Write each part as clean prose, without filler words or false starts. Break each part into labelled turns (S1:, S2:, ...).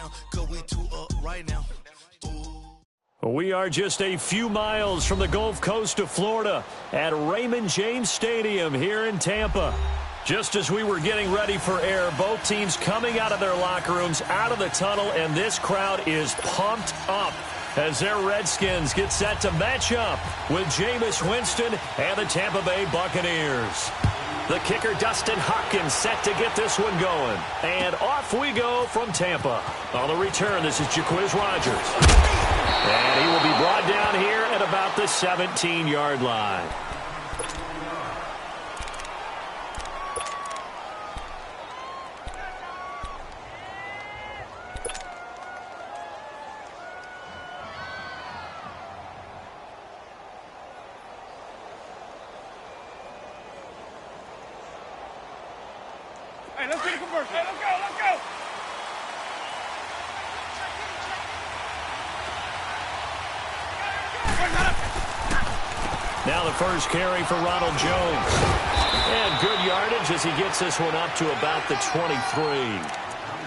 S1: now, 'cause we too up right now.
S2: We are just a few miles from the Gulf Coast of Florida at Raymond James Stadium here in Tampa. Just as we were getting ready for air, both teams coming out of their locker rooms, out of the tunnel, and this crowd is pumped up as their Redskins get set to match up with Jameis Winston and the Tampa Bay Buccaneers. The kicker, Dustin Hopkins, set to get this one going. And off we go from Tampa. On the return, this is Jaquiz Rogers. And he will be brought down here at about the 17-yard line.
S3: Hey, let's get a conversion. Hey, let's go, let's go.
S2: Now the first carry for Ronald Jones. And good yardage as he gets this one up to about the 23.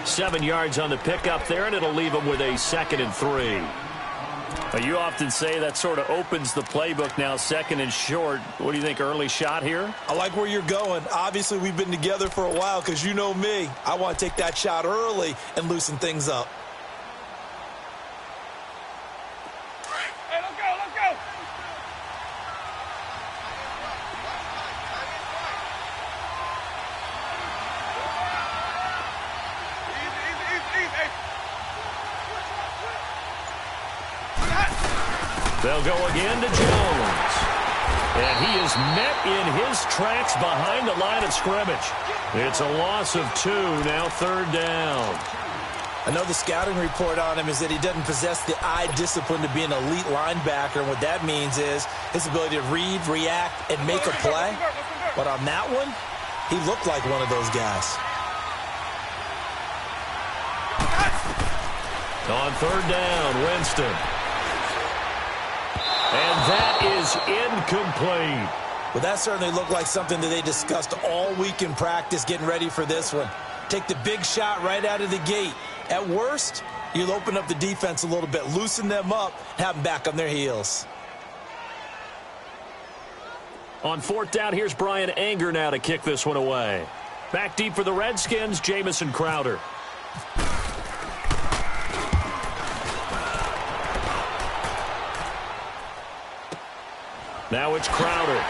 S2: 7 yards on the pickup there, and it'll leave him with a 2nd and 3. You often say that sort of opens the playbook now, 2nd and short. What do you think, early shot here?
S4: I like where you're going. Obviously, we've been together for a while because you know me. I want to take that shot early and loosen things up.
S3: Hey, let's go, let's go. Easy.
S2: They'll go again to Jones. And he is met in his tracks behind the line of scrimmage. It's a loss of 2, now 3rd down.
S4: I know the scouting report on him is that he doesn't possess the eye discipline to be an elite linebacker. And what that means is his ability to read, react, and make a play. But on that one, he looked like one of those guys.
S2: On 3rd down, Winston. And that is incomplete.
S4: Well, that certainly looked like something that they discussed all week in practice getting ready for this one. Take the big shot right out of the gate. At worst, you'll open up the defense a little bit, loosen them up, have them back on their heels.
S2: On 4th down, here's Brian Anger now to kick this one away. Back deep for the Redskins, Jamison Crowder. Now it's Crowder.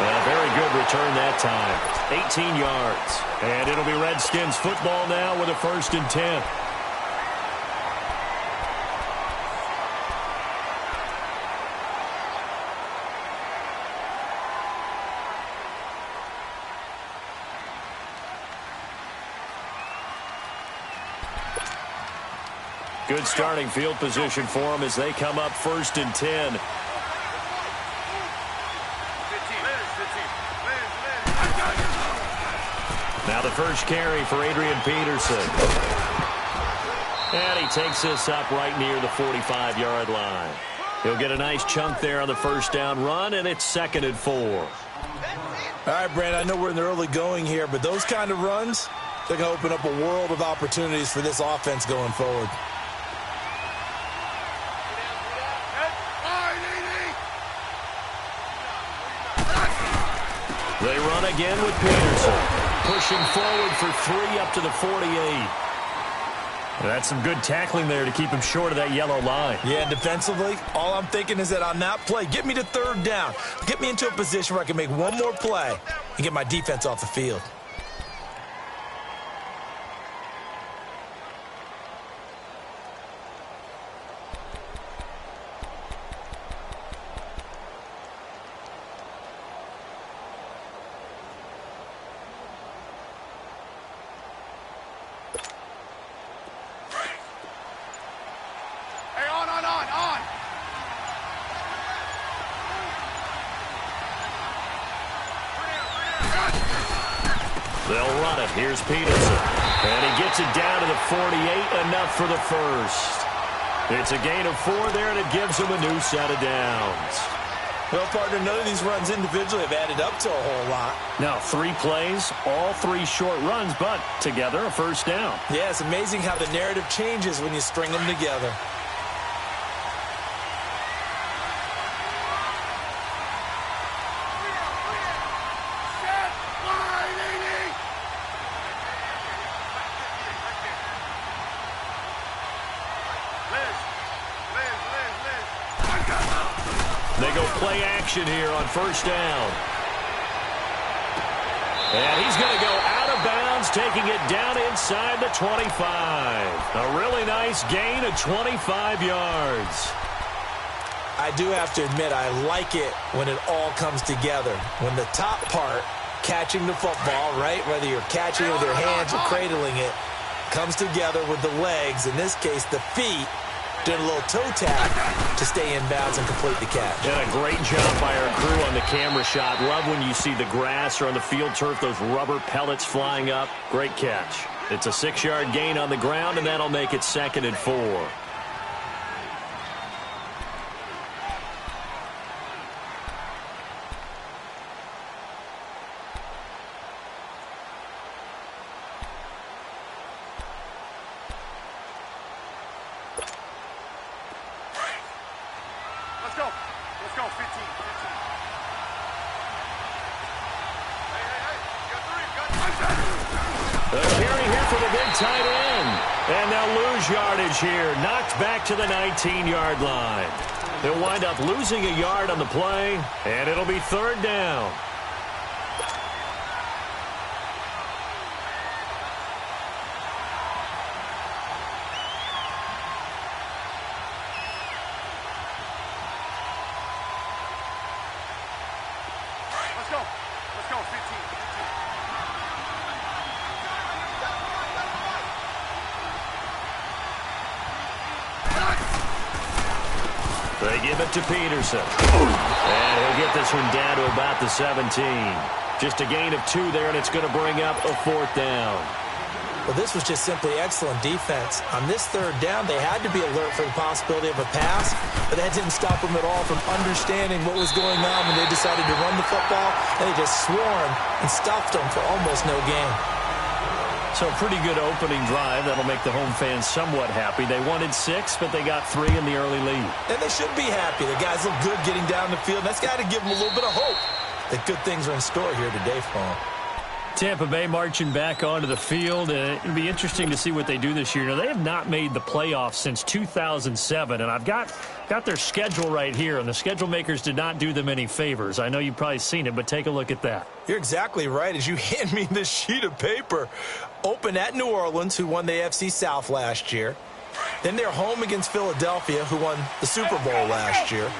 S2: A very good return that time. 18 yards. And it'll be Redskins football now with a 1st and 10. Good starting field position for them as they come up 1st and 10. Now the first carry for Adrian Peterson. And he takes this up right near the 45-yard line. He'll get a nice chunk there on the 1st down run, and it's 2nd and 4.
S4: All right, Brand, I know we're in the early going here, but those kind of runs, they're going to open up a world of opportunities for this offense going forward.
S2: They run again with Peterson. Pushing forward for 3 up to the 48. That's some good tackling there to keep him short of that yellow line.
S4: Yeah, and defensively, all I'm thinking is that on that play, get me to 3rd down. Get me into a position where I can make one more play and get my defense off the field.
S2: They'll run it. Here's Peterson. And he gets it down to the 48, enough for the 1st. It's a gain of 4 there, and it gives him a new set of downs.
S4: Well, partner, none of these runs individually have added up to a whole lot.
S2: Now, 3 plays, all 3 short runs, but together a first down.
S4: Yeah, it's amazing how the narrative changes when you string them together.
S2: They go play action here on first down. And he's going to go out of bounds, taking it down inside the 25. A really nice gain of 25 yards.
S4: I do have to admit, I like it when it all comes together. When the top part, catching the football, right, whether you're catching it with your hands or cradling it, comes together with the legs, in this case the feet, did a little toe tap to stay in bounds and complete the catch.
S2: And a great job by our crew on the camera shot. Love when you see the grass or on the field turf, those rubber pellets flying up. Great catch. It's a 6-yard gain on the ground, and that'll make it 2nd and 4.
S3: Let's go, 15.
S2: The carry here for the big tight end. And they'll lose yardage here. Knocked back to the 19-yard line. They'll wind up losing a yard on the play, and it'll be 3rd down.
S3: Let's go, 15.
S2: They give it to Peterson. And he'll get this one down to about the 17. Just a gain of 2 there, and it's going to bring up a 4th down.
S4: Well, this was just simply excellent defense. On this 3rd down, they had to be alert for the possibility of a pass, but that didn't stop them at all from understanding what was going on when they decided to run the football, and they just swarmed and stuffed them for almost no gain.
S2: So a pretty good opening drive. That'll make the home fans somewhat happy. They wanted 6, but they got 3 in the early lead.
S4: And they should be happy. The guys look good getting down the field. That's got to give them a little bit of hope that good things are in store here today for them.
S2: Tampa Bay marching back onto the field. It'll be interesting to see what they do this year. Now, they have not made the playoffs since 2007, and I've got their schedule right here, and the schedule makers did not do them any favors. I know you've probably seen it, but take a look at that.
S4: You're exactly right. As you hand me this sheet of paper, open at New Orleans, who won the AFC South last year. Then they're home against Philadelphia, who won the Super Bowl last year.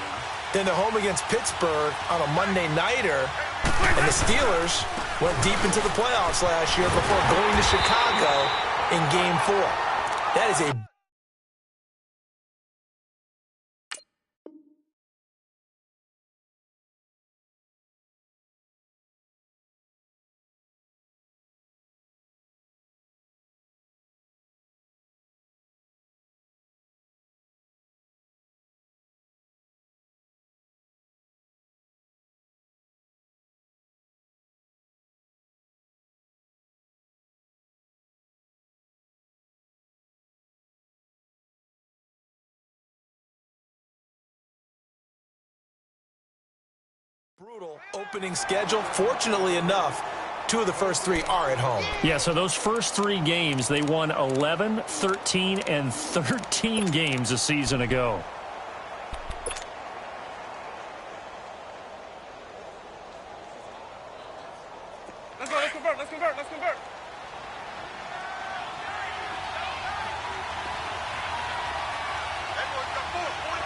S4: Then they're home against Pittsburgh on a Monday nighter, and the Steelers went deep into the playoffs last year before going to Chicago in Game 4. That is a brutal opening schedule. Fortunately enough, 2 of the first 3 are at home.
S2: Yeah, so those first 3 games, they won 11, 13, and 13 games a season ago.
S3: Let's go, let's convert.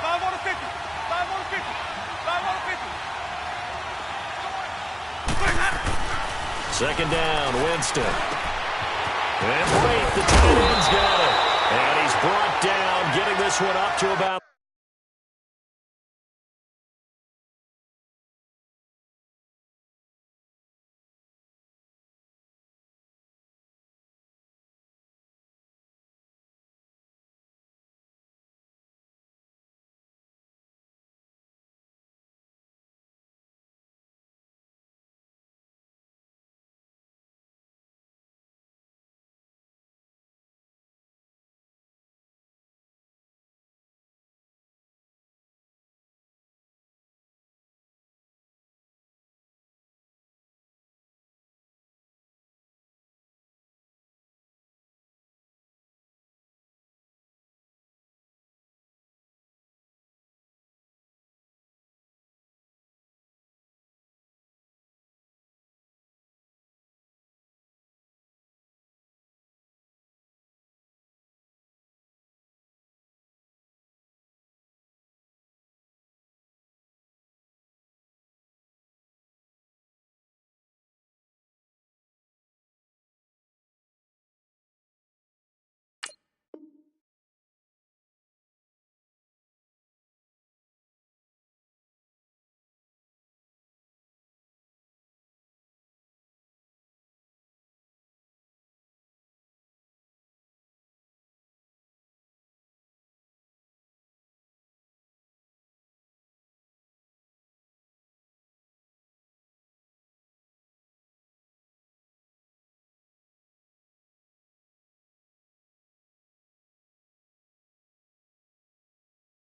S3: 5 on the 50. 5 on the 50. 5 on the 50.
S2: 2nd down, Winston. And wait, the tight end's got it. And he's brought down, getting this one up to about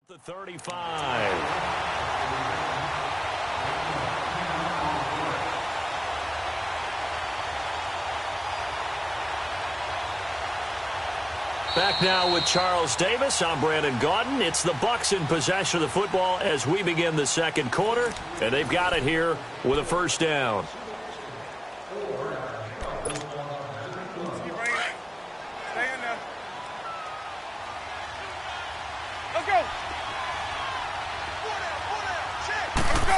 S2: The 35. Back now with Charles Davis. I'm Brandon Gaudin. It's the Bucs in possession of the football as we begin the second quarter, and they've got it here with a first down.
S3: Stay in there. Let's go. Let's go.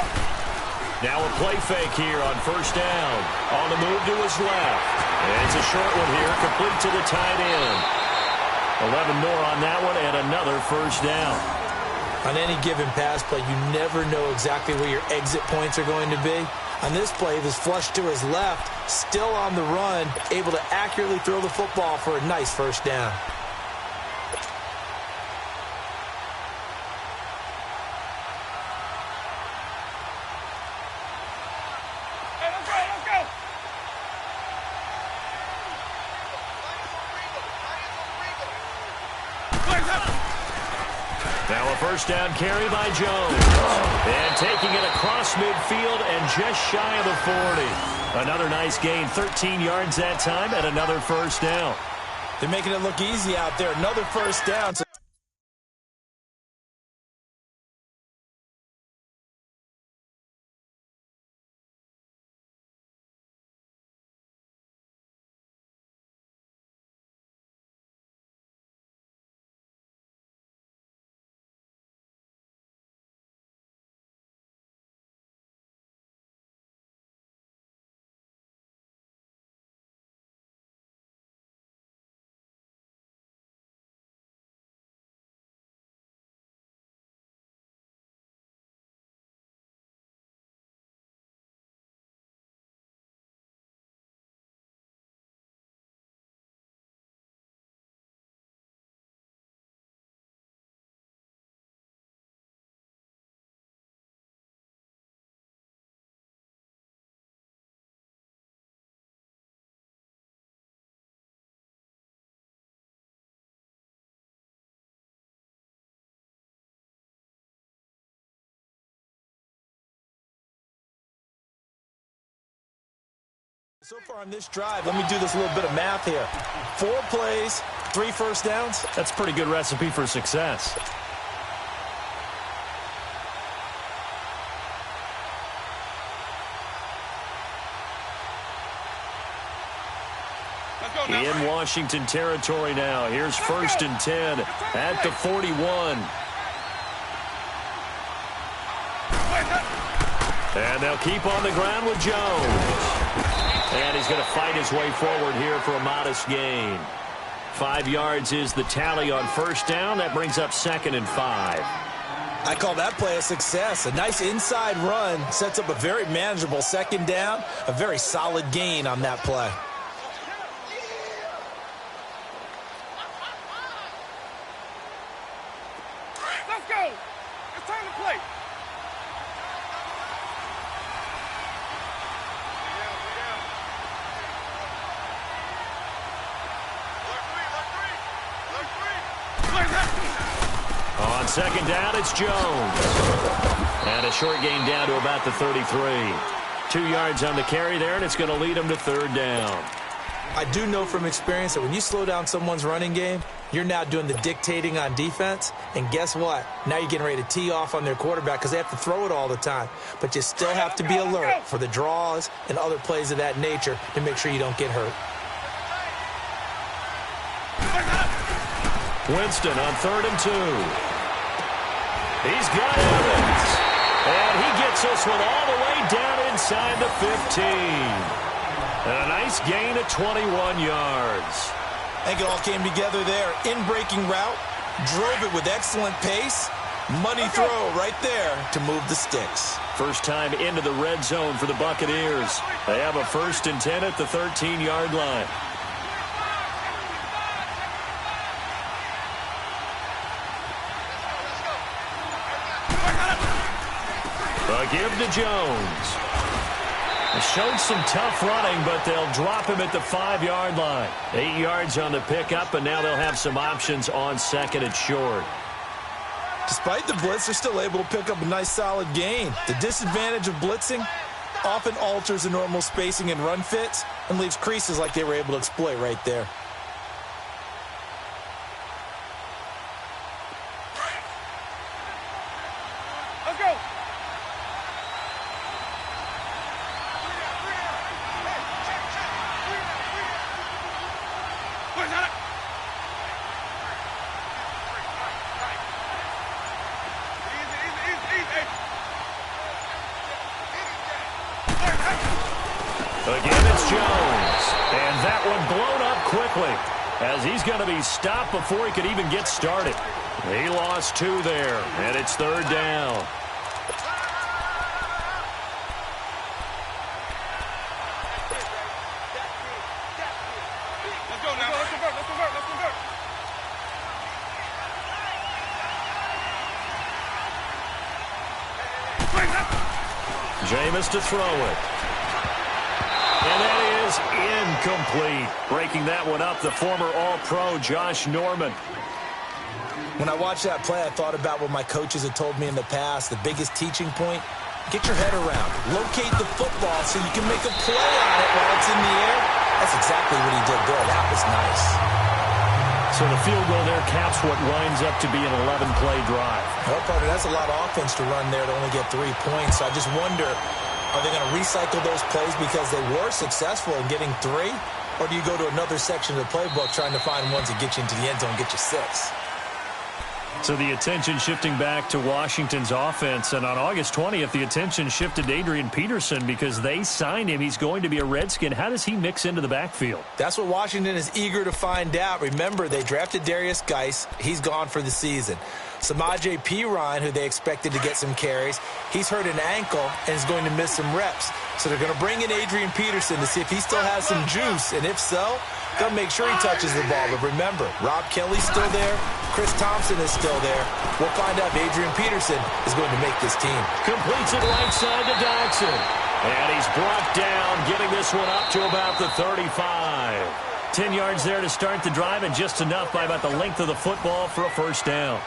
S2: Now a play fake here on first down. On the move to his left. And it's a short one here, complete to the tight end. 11 more on that one, and another first down.
S4: On any given pass play, you never know exactly where your exit points are going to be. On this play, it was flushed to his left, still on the run, able to accurately throw the football for a nice first down.
S2: Now a first down carry by Jones. And taking it across midfield and just shy of the 40. Another nice gain, 13 yards that time, and another first down.
S4: They're making it look easy out there. Another first down. So far on this drive, let me do this little bit of math here. 4 plays, 3 first downs.
S2: That's a pretty good recipe for success. In Washington territory now. Here's first and 10 at the 41. And they'll keep on the ground with Jones. And he's going to fight his way forward here for a modest gain. 5 yards is the tally on first down. That brings up second and 5.
S4: I call that play a success. A nice inside run sets up a very manageable second down. A very solid gain on that play.
S3: Let's go. It's time to play.
S2: On second down, it's Jones. And a short gain down to about the 33. 2 yards on the carry there, and it's going to lead him to third down.
S4: I do know from experience that when you slow down someone's running game, you're now doing the dictating on defense. And guess what? Now you're getting ready to tee off on their quarterback because they have to throw it all the time. But you still have to be alert for the draws and other plays of that nature to make sure you don't get hurt.
S2: Winston on 3rd and 2. He's got Evans. And he gets this one all the way down inside the 15. And a nice gain of 21 yards.
S4: I think it all came together there. In-breaking route, drove it with excellent pace. Money throw right there to move the sticks.
S2: First time into the red zone for the Buccaneers. They have a 1st and 10 at the 13-yard line. A give to Jones. They showed some tough running, but they'll drop him at the 5-yard line. 8 yards on the pickup, and now they'll have some options on second and short.
S4: Despite the blitz, they're still able to pick up a nice solid gain. The disadvantage of blitzing often alters the normal spacing and run fits and leaves creases like they were able to exploit right there.
S3: Let's go.
S2: Again, it's Jones. And that one blown up quickly as he's going to be stopped before he could even get started. He lost 2 there, and it's 3rd down.
S3: Let's go now. Let's convert. Let's convert. Let's convert.
S2: Jameis to throw it. And that is incomplete. Breaking that one up, the former All-Pro Josh Norman.
S4: When I watched that play, I thought about what my coaches had told me in the past. The biggest teaching point, get your head around. Locate the football so you can make a play on it while it's in the air. That's exactly what he did there. That was nice.
S2: So the field goal there caps what winds up to be an 11-play drive.
S4: Well, partner, that's a lot of offense to run there to only get 3 points. So I just wonder, are they going to recycle those plays because they were successful in getting 3? Or do you go to another section of the playbook trying to find ones that get you into the end zone and get you 6?
S2: So the attention shifting back to Washington's offense. And on August 20th, the attention shifted to Adrian Peterson because they signed him. He's going to be a Redskin. How does he mix into the backfield?
S4: That's what Washington is eager to find out. Remember, they drafted Darius Geis. He's gone for the season. Samaje Perine, who they expected to get some carries, he's hurt an ankle and is going to miss some reps. So they're going to bring in Adrian Peterson to see if he still has some juice. And if so, they'll make sure he touches the ball. But remember, Rob Kelly's still there. Chris Thompson is still there. We'll find out if Adrian Peterson is going to make this team.
S2: Completes it right side to Dodson. And he's brought down, getting this one up to about the 35. 10 yards there to start the drive, and just enough by about the length of the football for a first down.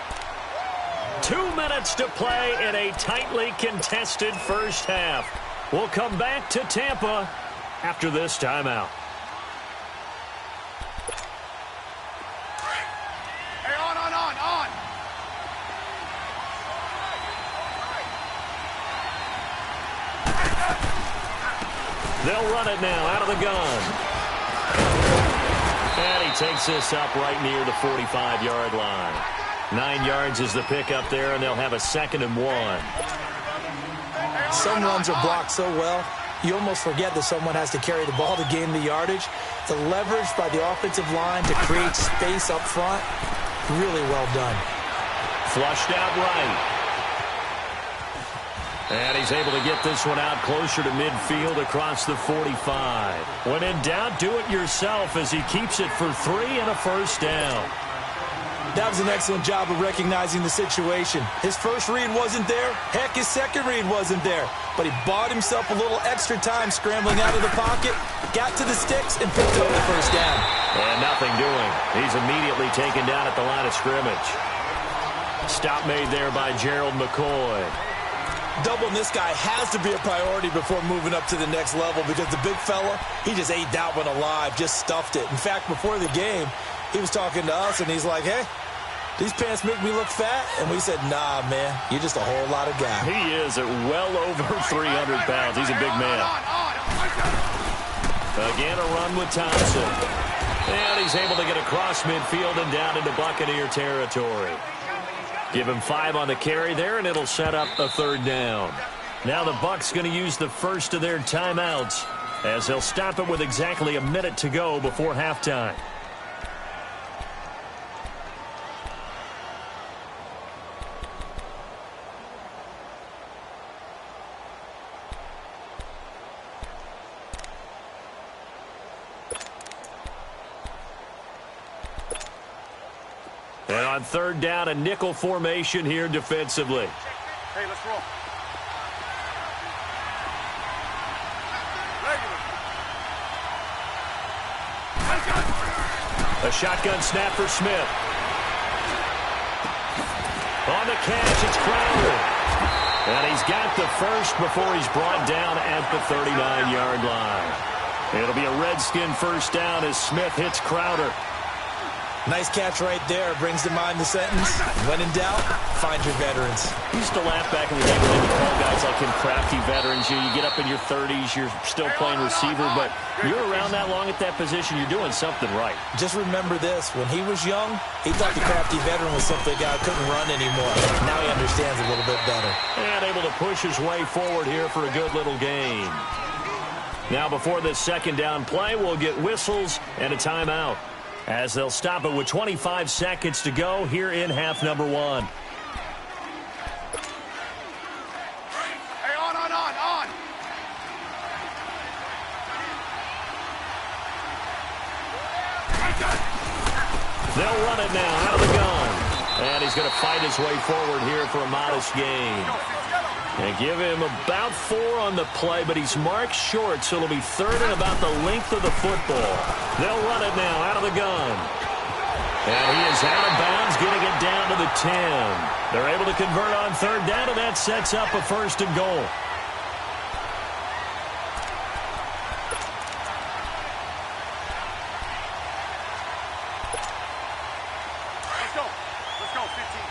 S2: 2 minutes to play in a tightly contested first half. We'll come back to Tampa after this timeout.
S3: Hey, on.
S2: They'll run it now out of the gun. And he takes this up right near the 45-yard line. 9 yards is the pickup there, and they'll have a 2nd and 1.
S4: Some runs are blocked so well, you almost forget that someone has to carry the ball to gain the yardage. The leverage by the offensive line to create space up front, really well done.
S2: Flushed out right. And he's able to get this one out closer to midfield across the 45. When in doubt, do it yourself as he keeps it for 3 and a first down.
S4: That was an excellent job of recognizing the situation. His first read wasn't there. Heck, his second read wasn't there. But he bought himself a little extra time scrambling out of the pocket, got to the sticks, and picked up the first down.
S2: And nothing doing. He's immediately taken down at the line of scrimmage. Stop made there by Gerald McCoy.
S4: Doubling this guy has to be a priority before moving up to the next level because the big fella, he just ate that one alive, just stuffed it. In fact, before the game, he was talking to us, and he's like, hey, these pants make me look fat? And we said, nah, man, you're just a whole lot of guy.
S2: He is at well over 300 pounds. He's a big man. Again, a run with Thompson. And he's able to get across midfield and down into Buccaneer territory. Give him 5 on the carry there, and it'll set up a 3rd down. Now the Bucs going to use the first of their timeouts as they'll stop it with exactly a minute to go before halftime. And on 3rd down, a nickel formation here defensively.
S3: Hey, let's roll.
S2: A shotgun snap for Smith. On on the catch. It's Crowder. And he's got the first before he's brought down at the 39-yard line. It'll be a Redskin first down as Smith hits Crowder.
S4: Nice catch right there. Brings to mind the sentence, when in doubt, find your veterans.
S2: We used to laugh back in the day when they would call guys like him crafty veterans. You get up in your 30s, you're still playing receiver, but you're around that long at that position, you're doing something right.
S4: Just remember this. When he was young, he thought the crafty veteran was simply a guy who couldn't run anymore. Now he understands a little bit better.
S2: And able to push his way forward here for a good little gain. Now before this second down play, we'll get whistles and a timeout, as they'll stop it with 25 seconds to go here in half number one.
S3: Hey, on.
S2: They'll run it now out of the gun. And he's going to fight his way forward here for a modest gain. And give him about 4 on the play, but he's marked short, so it'll be third and about the length of the football. They'll run it now out of the gun. And he is out of bounds, getting it down to the 10. They're able to convert on third down, and that sets up a first and goal.
S3: Let's go, 15.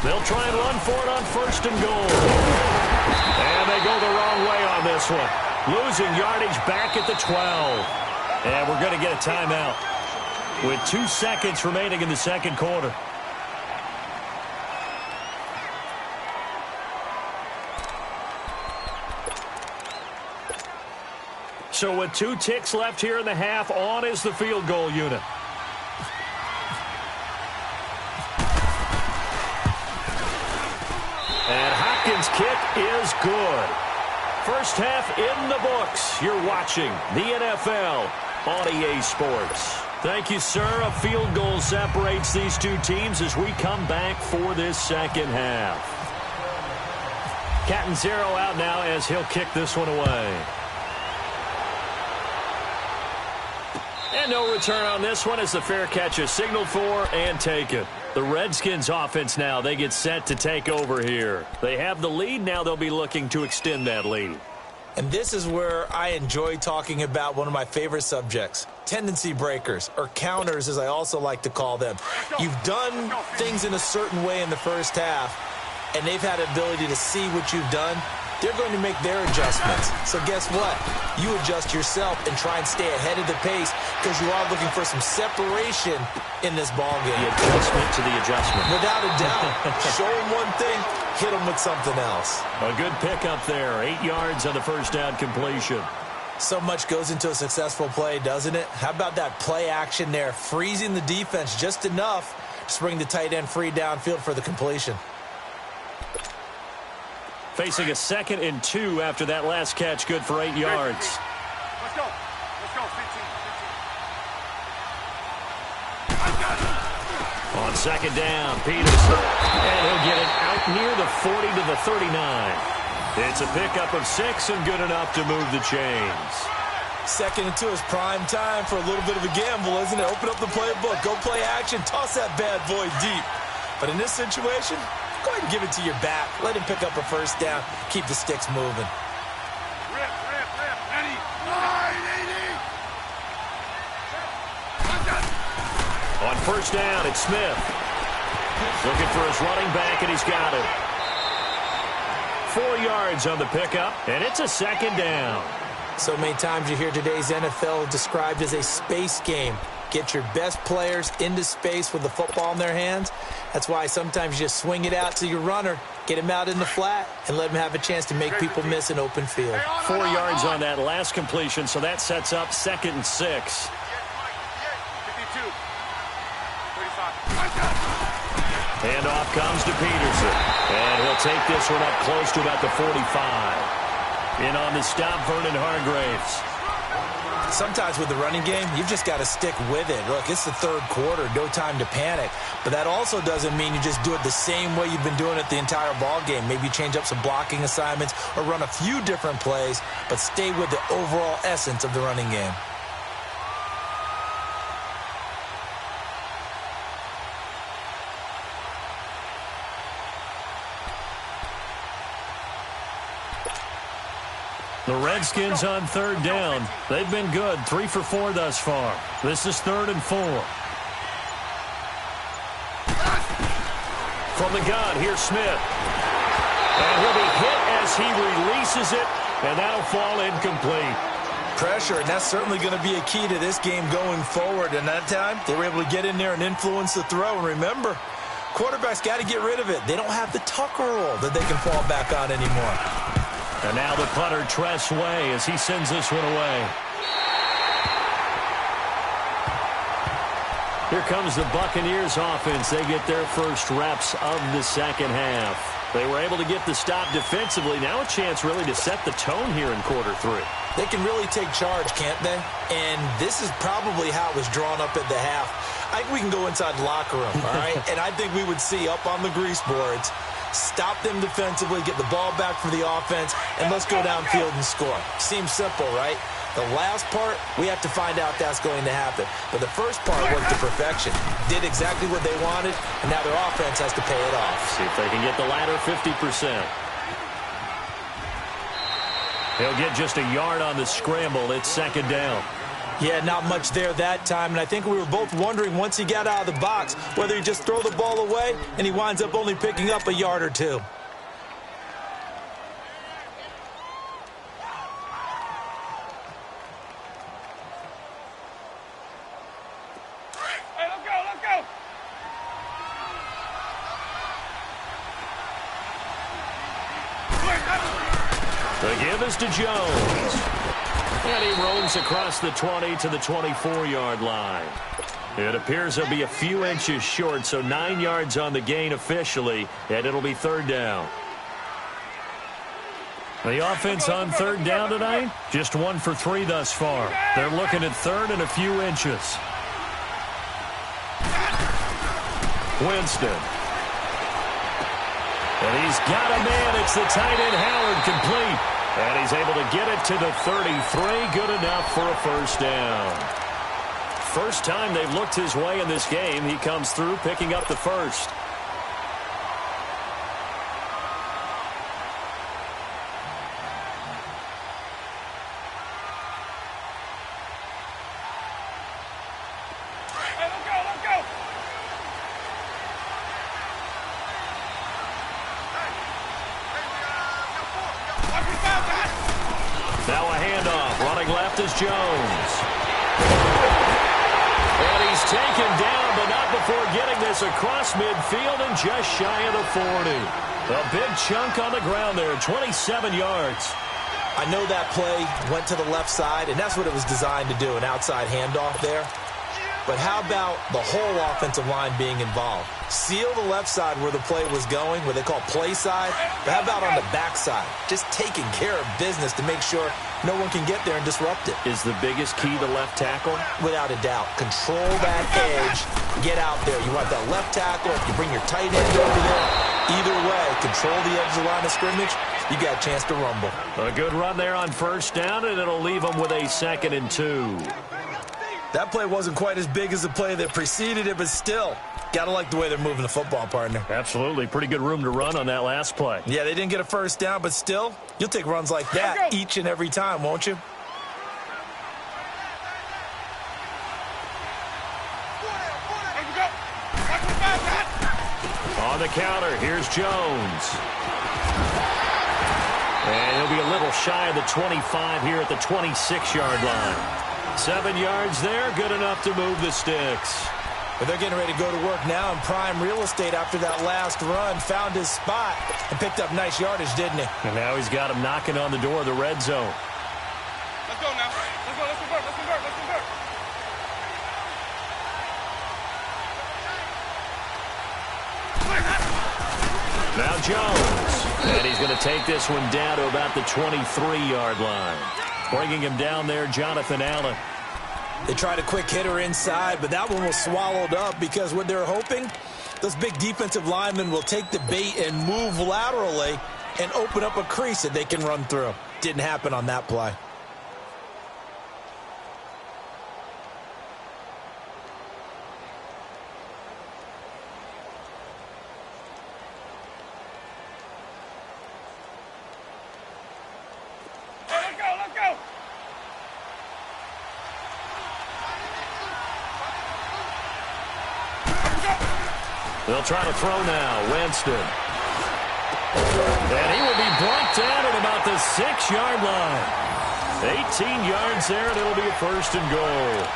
S2: They'll try and run for it on first and goal. And they go the wrong way on this one. Losing yardage back at the 12. And we're going to get a timeout with 2 seconds remaining in the second quarter. So with 2 ticks left here in the half, on is the field goal unit. And Hopkins' kick is good. First half in the books. You're watching the NFL on EA Sports. Thank you, sir. A field goal separates these two teams as we come back for this second half. Cat and Zero out now as he'll kick this one away. And no return on this one as the fair catch is signaled for and taken. The Redskins offense now, they get set to take over here. They have the lead. Now they'll be looking to extend that lead.
S4: And this is where I enjoy talking about one of my favorite subjects, tendency breakers, or counters as I also like to call them. You've done things in a certain way in the first half, and they've had the ability to see what you've done. They're going to make their adjustments. So guess what? You adjust yourself and try and stay ahead of the pace because you are looking for some separation in this ball game.
S2: The adjustment to the adjustment.
S4: Without a doubt. Show them one thing, hit them with something else.
S2: A good pickup there. 8 yards on the first down completion.
S4: So much goes into a successful play, doesn't it? How about that play action there? Freezing the defense just enough to bring the tight end free downfield for the completion.
S2: Facing a 2nd and 2 after that last catch, good for 8 yards.
S3: Let's go, 15.
S2: On second down, Peterson. And he'll get it out near the 40 to the 39. It's a pickup of 6 and good enough to move the chains.
S4: 2nd and 2 is prime time for a little bit of a gamble, isn't it? Open up the playbook, go play action, toss that bad boy deep. But in this situation, go ahead and give it to your back. Let him pick up a first down. Keep the sticks moving.
S3: Rip. 90.
S2: On first down, it's Smith. Looking for his running back, and he's got it. 4 yards on the pickup, and it's a 2nd down.
S4: So many times you hear today's NFL described as a space game. Get your best players into space with the football in their hands. That's why sometimes you just swing it out to your runner, get him out in the flat, and let him have a chance to make people miss an open field.
S2: 4 yards on that last completion, so that sets up 2nd and 6.
S3: 52. 35.
S2: And off comes to Peterson. And he'll take this one up close to about the 45. In on the stop, Vernon Hargreaves.
S4: Sometimes with the running game, you've just got to stick with it. Look, it's the third quarter, no time to panic. But that also doesn't mean you just do it the same way you've been doing it the entire ball game. Maybe change up some blocking assignments or run a few different plays, but stay with the overall essence of the running game.
S2: The Redskins on third down. They've been good, 3 for 4 thus far. This is 3rd and 4. From the gun, here's Smith. And he'll be hit as he releases it, and that'll fall incomplete.
S4: Pressure, and that's certainly going to be a key to this game going forward. And that time, they were able to get in there and influence the throw. And remember, quarterbacks got to get rid of it. They don't have the Tucker roll that they can fall back on anymore.
S2: And now the punter, Tress Way, as he sends this one away. Here comes the Buccaneers offense. They get their first reps of the second half. They were able to get the stop defensively. Now a chance really to set the tone here in quarter 3.
S4: They can really take charge, can't they? And this is probably how it was drawn up at the half. I think we can go inside the locker room, all right? And I think we would see up on the grease boards, stop them defensively, get the ball back for the offense, and let's go downfield and score. Seems simple, right? The last part, we have to find out that's going to happen. But the first part worked to perfection. Did exactly what they wanted, and now their offense has to pay it off.
S2: See if they can get the latter 50%. He'll get just a yard on the scramble. It's 2nd down.
S4: Yeah, not much there that time, and I think we were both wondering once he got out of the box whether he just throw the ball away and he winds up only picking up a yard or 2.
S3: Hey, let's go, let's go.
S2: The give is to Jones. And he roams across the 20 to the 24-yard line. It appears he'll be a few inches short, so 9 yards on the gain officially, and it'll be 3rd down. The offense on 3rd down tonight, just 1 for 3 thus far. They're looking at 3rd and a few inches. Winston. And he's got a man. It's the tight end, Howard, complete. And he's able to get it to the 33. Good enough for a 1st down. First time they've looked his way in this game. He comes through picking up the 1st.
S3: Hey, let's go, let's go.
S2: Now a handoff. Running left is Jones. And he's taken down, but not before getting this across midfield and just shy of the 40. A big chunk on the ground there, 27 yards.
S4: I know that play went to the left side, and that's what it was designed to do, an outside handoff there. But how about the whole offensive line being involved? Seal the left side where the play was going, what they call play side. But how about on the back side? Just taking care of business to make sure no one can get there and disrupt it.
S2: Is the biggest key the left tackle?
S4: Without a doubt. Control that edge. Get out there. You want that left tackle. If you bring your tight end over there, either way, control the edge of the line of scrimmage, you got a chance to rumble.
S2: A good run there on 1st down, and it'll leave them with a 2nd and 2.
S4: That play wasn't quite as big as the play that preceded it, but still, got to like the way they're moving the football, partner.
S2: Absolutely. Pretty good room to run on that last play.
S4: Yeah, they didn't get a 1st down, but still, you'll take runs like that each and every time, won't you?
S2: On the counter, here's Jones. And he'll be a little shy of the 25 here at the 26-yard line. 7 yards there, good enough to move the sticks.
S4: But they're getting ready to go to work now in prime real estate after that last run. Found his spot and picked up nice yardage, didn't he?
S2: And now he's got him knocking on the door of the red zone.
S3: Let's go now. Let's go, let's convert, let's convert, let's convert.
S2: Now Jones. And he's going to take this one down to about the 23-yard line. Bringing him down there, Jonathan Allen.
S4: They tried a quick hitter inside, but that one was swallowed up because what they're hoping, those big defensive linemen will take the bait and move laterally and open up a crease that they can run through. Didn't happen on that play.
S3: Hey, let's
S2: They'll try to throw now. Winston. And he will be brought down at about the 6-yard line. 18 yards there, and it'll be a first and goal.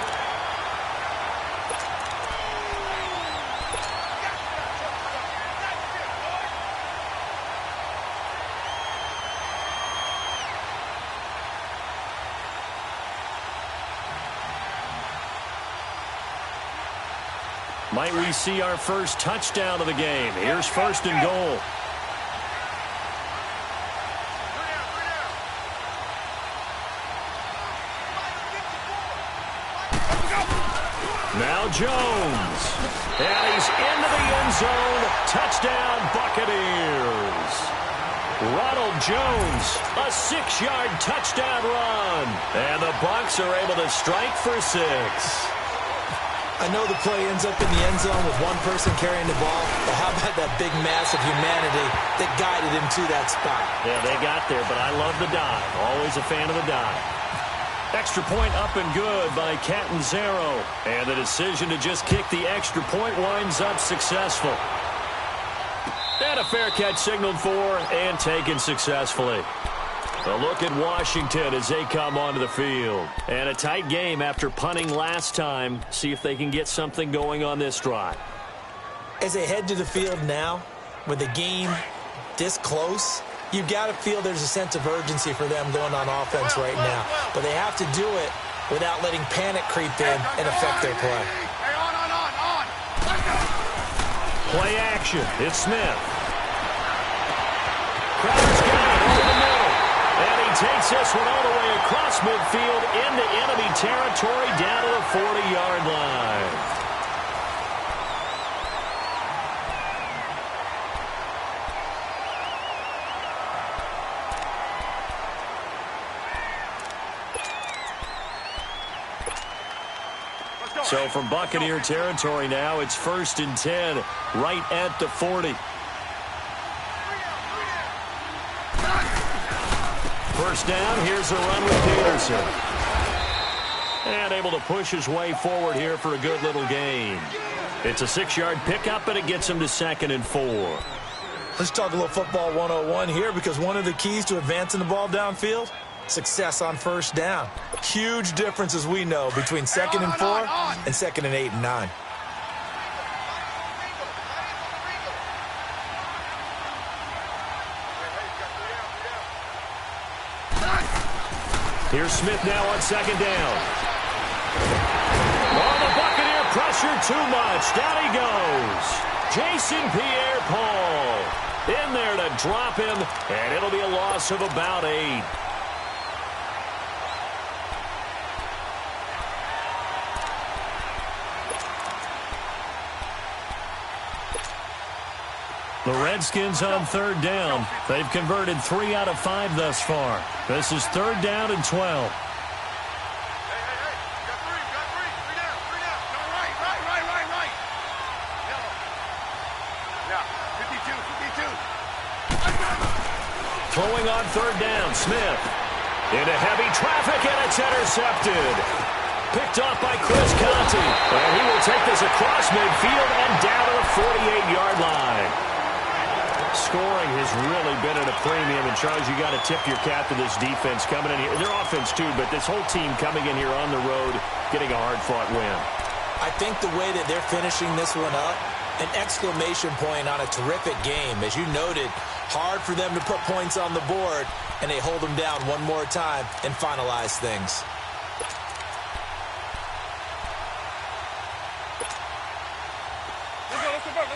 S2: Might we see our first touchdown of the game? Here's first and goal. Now Jones. And he's into the end zone. Touchdown, Buccaneers. Ronald Jones, a 6-yard touchdown run. And the Bucs are able to strike for 6.
S4: I know the play ends up in the end zone with one person carrying the ball, but how about that big mass of humanity that guided him to that spot?
S2: Yeah, they got there, but I love the dive. Always a fan of the dive. Extra point up and good by Catanzaro. And the decision to just kick the extra point winds up successful. And a fair catch signaled for and taken successfully. A look at Washington as they come onto the field. And a tight game after punting last time. See if they can get something going on this drive.
S4: As they head to the field now, with the game this close, you've got to feel there's a sense of urgency for them going on offense right now. But they have to do it without letting panic creep in and affect their play.
S2: Play action. It's Smith. Crowder's got it over the middle. And he takes this one all the way across midfield into enemy territory down to the 40-yard line. So from Buccaneer territory now, it's 1st and 10 right at the 40. First down, here's a run with Peterson. And able to push his way forward here for a good little gain. It's a 6-yard pickup, and it gets him to 2nd and 4.
S4: Let's talk a little football 101 here, because one of the keys to advancing the ball downfield, success on first down. Huge difference, as we know, between 2nd and 4 and 2nd and 8 and 9.
S2: Here's Smith now on 2nd down. Oh, the Buccaneer pressure too much. Down he goes. Jason Pierre-Paul in there to drop him, and it'll be a loss of about 8. The Redskins on 3rd down. They've converted 3 out of 5 thus far. This is 3rd down and 12. Throwing on 3rd down, Smith. Into heavy traffic, and it's intercepted. Picked off by Chris Conte. And he will take this across midfield and down to the 48-yard line. Scoring has really been at a premium, and Charles, you got to tip your cap to this defense coming in here. Their offense too, but this whole team coming in here on the road, getting a hard-fought win.
S4: I think the way that they're finishing this one up, an exclamation point on a terrific game. As you noted, hard for them to put points on the board, and they hold them down one more time and finalize things.
S3: Let's convert.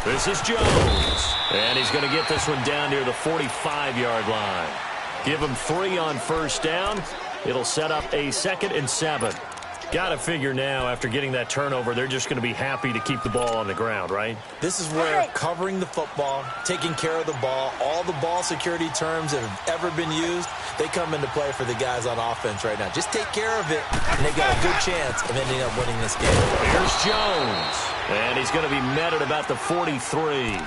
S2: This is Jones. And he's going to get this one down near the 45-yard line. Give him 3 on first down. It'll set up a 2nd and 7. Got to figure now, after getting that turnover, they're just going to be happy to keep the ball on the ground, right?
S4: This is where covering the football, taking care of the ball, all the ball security terms that have ever been used, they come into play for the guys on offense right now. Just take care of it, and they've got a good chance of ending up winning this game.
S2: Here's Jones. And he's going to be met at about the 43.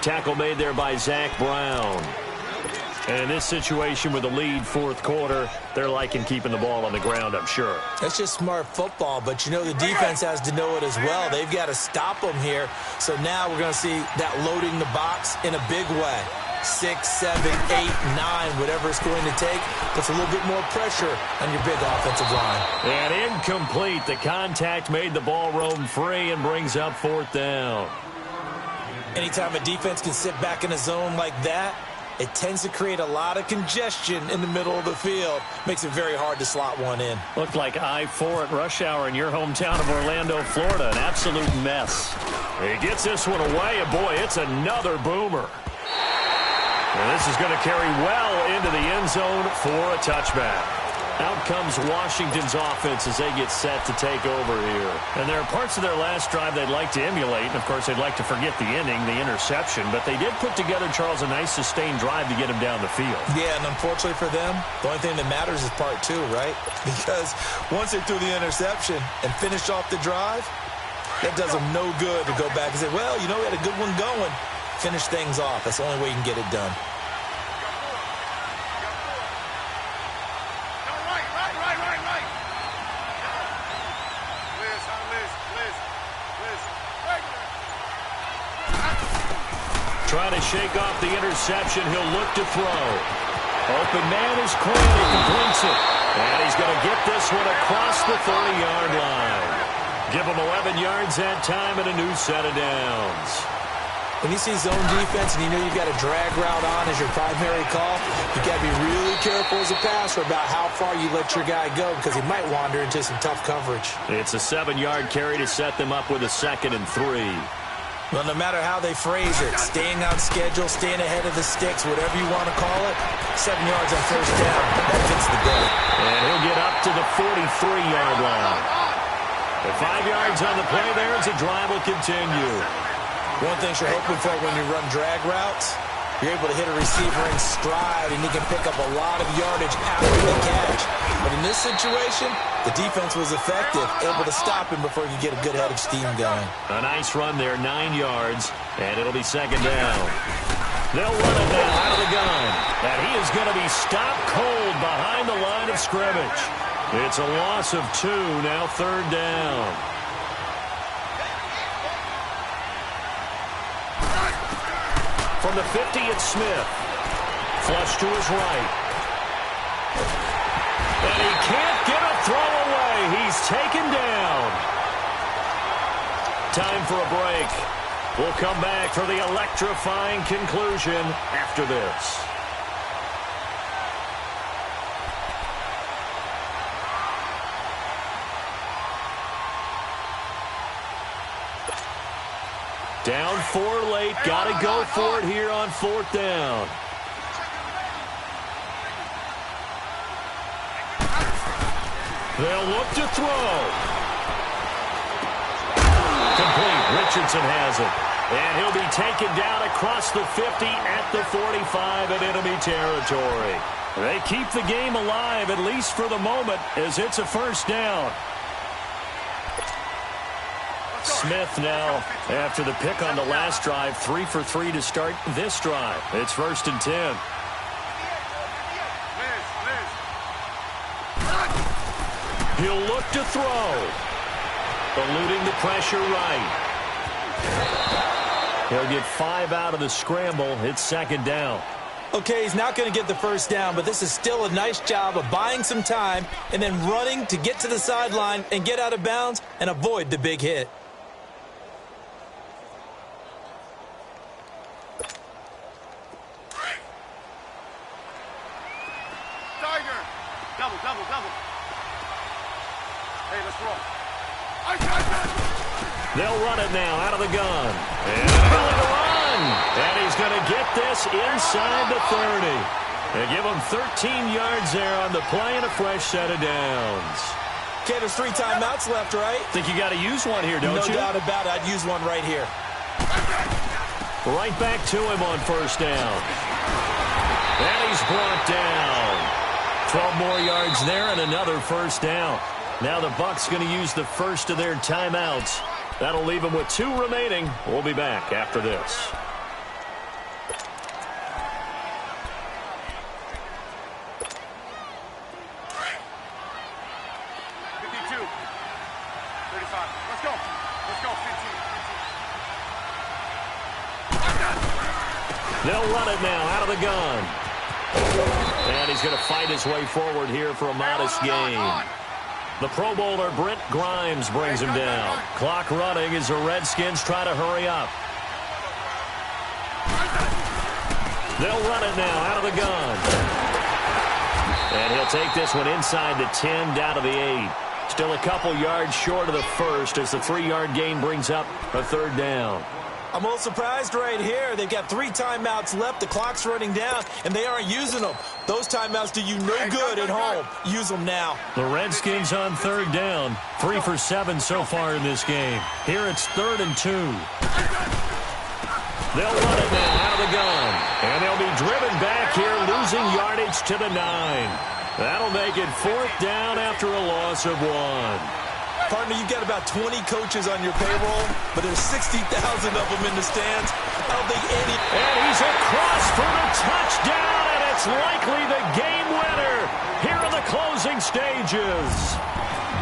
S2: Tackle made there by Zach Brown. And in this situation with the lead fourth quarter, they're liking keeping the ball on the ground, I'm sure.
S4: That's just smart football, but you know the defense has to know it as well. They've got to stop them here. So now we're going to see that loading the box in a big way. 6, 7, 8, 9, whatever it's going to take, puts a little bit more pressure on your big offensive line.
S2: And incomplete. The contact made the ball roam free and brings up fourth down.
S4: Anytime a defense can sit back in a zone like that, it tends to create a lot of congestion in the middle of the field. Makes it very hard to slot one in.
S2: Looked like I-4 at rush hour in your hometown of Orlando, Florida. An absolute mess. He gets this one away, and boy, it's another boomer. And this is going to carry well into the end zone for a touchback. Out comes Washington's offense as they get set to take over here. And there are parts of their last drive they'd like to emulate. And, of course, they'd like to forget the inning, the interception. But they did put together, Charles, a nice sustained drive to get him down the field.
S4: Yeah, and unfortunately for them, the only thing that matters is part 2, right? Because once they threw the interception and finished off the drive, that does them no good to go back and say, well, you know, we had a good one going. Finish things off. That's the only way you can get it done.
S2: Trying to shake off the interception. He'll look to throw. Open man is clean. He completes it. And he's going to get this one across the 30-yard line. Give him 11 yards that time and a new set of downs.
S4: When you see zone defense and you know you've got a drag route on as your primary call, you've got to be really careful as a passer about how far you let your guy go because he might wander into some tough coverage.
S2: It's a 7-yard carry to set them up with a 2nd and 3.
S4: Well, no matter how they phrase it, staying on schedule, staying ahead of the sticks, whatever you want to call it, 7 yards on first down, that fits the goal.
S2: And he'll get up to the 43-yard line. The 5 yards on the play there as the drive will continue.
S4: One thing you're hoping for when you run drag routes, you're able to hit a receiver in stride, and he can pick up a lot of yardage after the catch. But in this situation, the defense was effective, able to stop him before he could get a good head of steam going.
S2: A nice run there, 9 yards, and it'll be 2nd down. They'll run it now out of the gun, and he is going to be stopped cold behind the line of scrimmage. It's a loss of 2, now 3rd down. From the 50, it's Smith. Flush to his right. And he can't get a throw away. He's taken down. Time for a break. We'll come back for the electrifying conclusion after this. Down 4 late. Got to go for it here on 4th down. They'll look to throw. Complete. Richardson has it. And he'll be taken down across the 50 at the 45 in enemy territory. They keep the game alive, at least for the moment, as it's a first down. Smith now, after the pick on the last drive, 3 for 3 to start this drive. It's 1st and 10. He'll look to throw. Eluding the pressure right. He'll get 5 out of the scramble. It's 2nd down.
S4: Okay, he's not going to get the first down, but this is still a nice job of buying some time and then running to get to the sideline and get out of bounds and avoid the big hit.
S3: Tiger! Double, double, double. Hey, let's roll.
S2: They'll run it now out of the gun. And going to run. And he's going to get this inside the 30. They give him 13 yards there on the play and a fresh set of downs.
S4: Okay, there's 3 timeouts left, right?
S2: Think you got to use one here, don't you?
S4: No doubt about it. I'd use one right here.
S2: Right back to him on first down. And he's brought down. 12 more yards there and another first down. Now the Bucs going to use the first of their timeouts. That'll leave them with 2 remaining. We'll be back after this. They'll run it now out of the gun. And he's going to fight his way forward here for a modest gain. The Pro Bowler Brent Grimes brings him down. Clock running as the Redskins try to hurry up. They'll run it now out of the gun. And he'll take this one inside the 10 down to the 8. Still a couple yards short of the first as the 3-yard gain brings up a third down.
S4: I'm a little surprised right here. They've got 3 timeouts left. The clock's running down, and they aren't using them. Those timeouts do you no good at home. Use them now.
S2: The Redskins on third down. 3 for 7 so far in this game. Here it's 3rd and 2. They'll run it now out of the gun. And they'll be driven back here, losing yardage to the 9. That'll make it 4th down after a loss of 1.
S4: Partner, you've got about 20 coaches on your payroll, but there's 60,000 of them in the stands. I don't think any...
S2: And he's across for the touchdown, and it's likely the game winner here in the closing stages.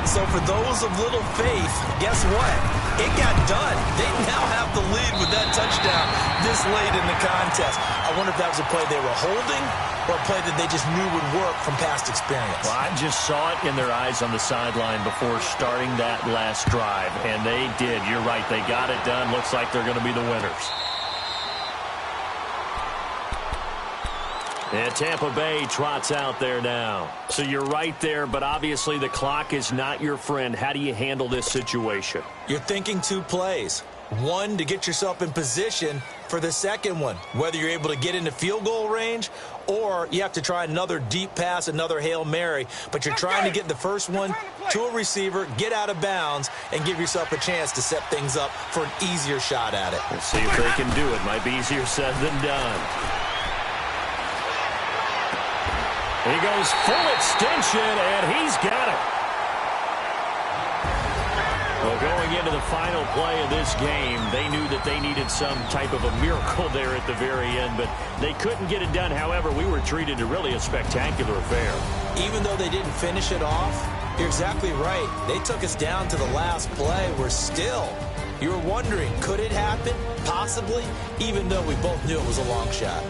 S4: So for those of little faith, guess what? It got done. They now have the lead with that touchdown this late in the contest. I wonder if that was a play they were holding or a play that they just knew would work from past experience.
S2: Well, I just saw it in their eyes on the sideline before starting that last drive, and they did. You're right. They got it done. Looks like they're going to be the winners. And Tampa Bay trots out there now. So you're right there, but obviously the clock is not your friend. How do you handle this situation?
S4: You're thinking 2 plays. One, to get yourself in position for the second one, whether you're able to get into field goal range or you have to try another deep pass, another Hail Mary, but you're trying to get the first one to a receiver, get out of bounds, and give yourself a chance to set things up for an easier shot at it.
S2: We'll see if they can do it. Might be easier said than done. He goes full extension, and he's got it. Well, going into the final play of this game, they knew that they needed some type of a miracle there at the very end, but they couldn't get it done. However, we were treated to really a spectacular affair.
S4: Even though they didn't finish it off, you're exactly right. They took us down to the last play. We're still, you were wondering, could it happen? Possibly, even though we both knew it was a long shot.